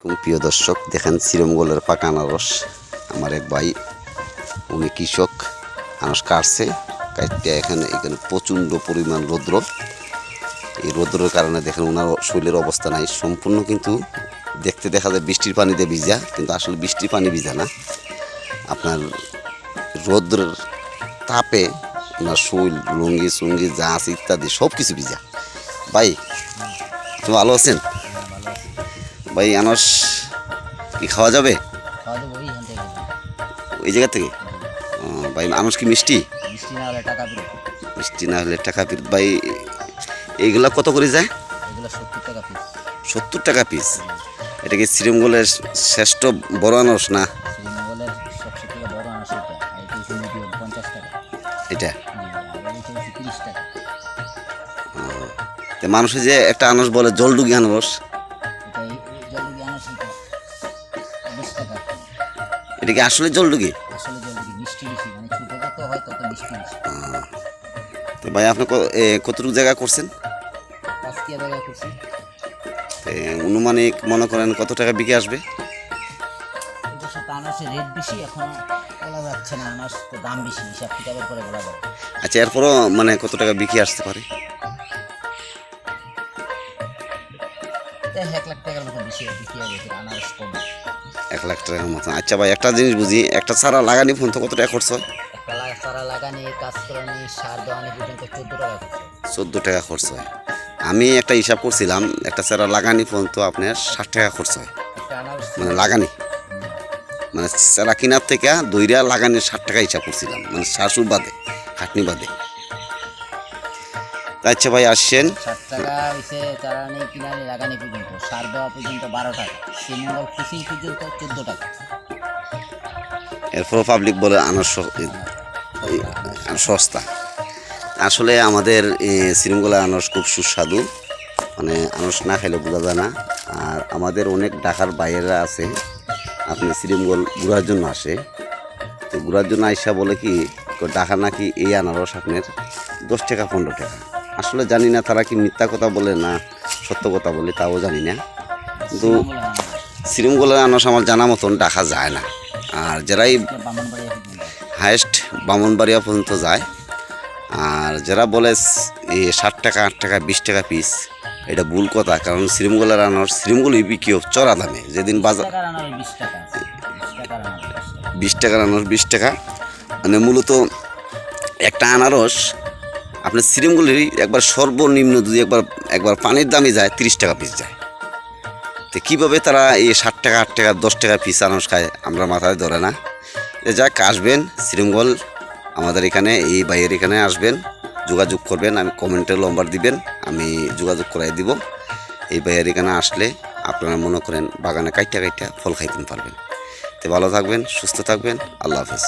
প্রিয় দর্শক দেখেন শ্রীরামগোলের পাকা আনারস। আমার এক ভাই উনি কৃষক, আনারস কাটছে, কাটতে এখানে প্রচণ্ড পরিমাণ রৌদ্র। এই রৌদ্রের কারণে দেখেন ওনার শরীরের অবস্থা নাই সম্পূর্ণ, কিন্তু দেখতে দেখা যায় বৃষ্টির পানিতে ভিজা, কিন্তু আসলে বৃষ্টির পানি ভিজা না, আপনার রৌদ্রের তাপে ওনার শরীর লুঙ্গি চুঙ্গি যা আছে ইত্যাদি সব কিছু ভিজা। ভাই তুমি ভালো আছেন? ভাই আনারস কি খাওয়া যাবে ওই জায়গা থেকে? ভাই আনারস কি মিষ্টি? মিষ্টি না হলে টাকা ফিরত। ভাই এইগুলা কত করে যায়? 70 টাকা পিস। এটা কি শ্রীরামগোলের শ্রেষ্ঠ বড় আনারস না? এটা মানুষে যে একটা আনারস বলে জলডুগি আনারস, এটা কি আসলে জলডুগি? তো ভাই আপনি কতটুকু জায়গা করছেন? অনুমানিক মনে করেন কত টাকা বিকে আসবে? আচ্ছা, এরপরও মানে কত টাকা বিকে আসতে পারে? 1 লাখ টাকার মতো। আচ্ছা ভাই একটা জিনিস বুঝি, একটা চারা লাগানি পর্যন্ত কত টাকা খরচ হয়? 14 টাকা খরচ হয়। আমি একটা হিসাব করছিলাম, একটা চারা লাগানি পর্যন্ত আপনার 60 টাকা খরচ হয়, মানে লাগানি, মানে চারা কিনার থেকে দইরা লাগানি 60 টাকা হিসাব করছিলাম, মানে শাশুর বাদে খাটনি বাদে। আচ্ছা ভাই আসছেন, এরপর পাবলিক বলে আনারস সস্তা। আসলে আমাদের শ্রীরামগোলার আনারস খুব সুস্বাদু, মানে আনারস না খাইলে বোঝা যায় না। আর আমাদের অনেক ঢাকার বাইরেরা আছে, আপনি শ্রীরামগোল ঘোরার জন্য আসে, তো ঘোরার জন্য আইসা বলে কি ঢাকা নাকি এই আনারস আপনার 10 টাকা 15 টাকা। আসলে জানি না তারা কি মিথ্যা কথা বলে না সত্য কথা বলে, তাও জানি না, কিন্তু শ্রীরামগোলের আনারস আমার জানা মতন ঢাকা যায় না। আর যারাই হায়েস্ট ব্রাহ্মণবাড়িয়া পর্যন্ত যায়, আর যারা বলে 60 টাকা 8 টাকা 20 টাকা পিস, এটা ভুল কথা। কারণ শ্রীরামগোলের আনারস শ্রীরামগোলই বিক্রি চড়া দামে। যেদিন বাজার 20 টাকার আনারস 20 টাকা, মানে মূলত একটা আনারস আপনার শ্রীরামগোলেরই একবার সর্বনিম্ন যদি একবার পানির দামে যায় 30 টাকা পিস যায়। তো কীভাবে তারা এই 60 টাকা 8 টাকা 10 টাকা পিস আনারস খায় আমরা মাথায় ধরে না। যাক আসবেন শ্রীরামগোল, আমাদের এখানে এই ভাইয়ের এখানে আসবেন, যোগাযোগ করবেন, আমি কমেন্টে নম্বর দিবেন, আমি যোগাযোগ করাই দিব। এই ভাইয়ের এখানে আসলে আপনারা মনে করেন বাগানে কাইটা ফল খাইতে পারবেন। তো ভালো থাকবেন, সুস্থ থাকবেন, আল্লাহ হাফেজ।